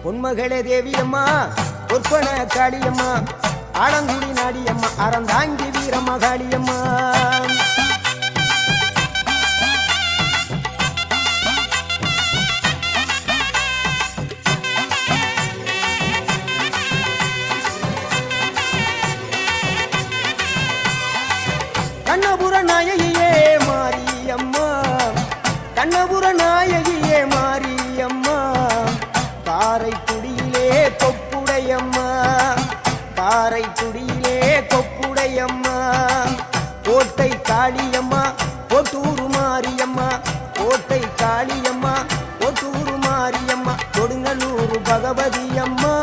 பொன்மகளே தேவியம்மா பொற்பன காளியம்மா ஆலங்குடி நாடியம்மா அறந்தாங்கி வீரம்மா காளியம்மா கண்ணபுர நாயகியே மாரியம்மா கண்ணபுர நாயகியே மாரியம்மா காரைக்குடியிலே கொப்புடையம்மா காரைக்குடியிலே கொப்புடையம்மா கோட்டை காளியம்மா கோட்டூரு மாரியம்மா கோட்டை காளியம்மா கோட்டூரு மாரியம்மா கொடுங்கலூர் பகவதி அம்மா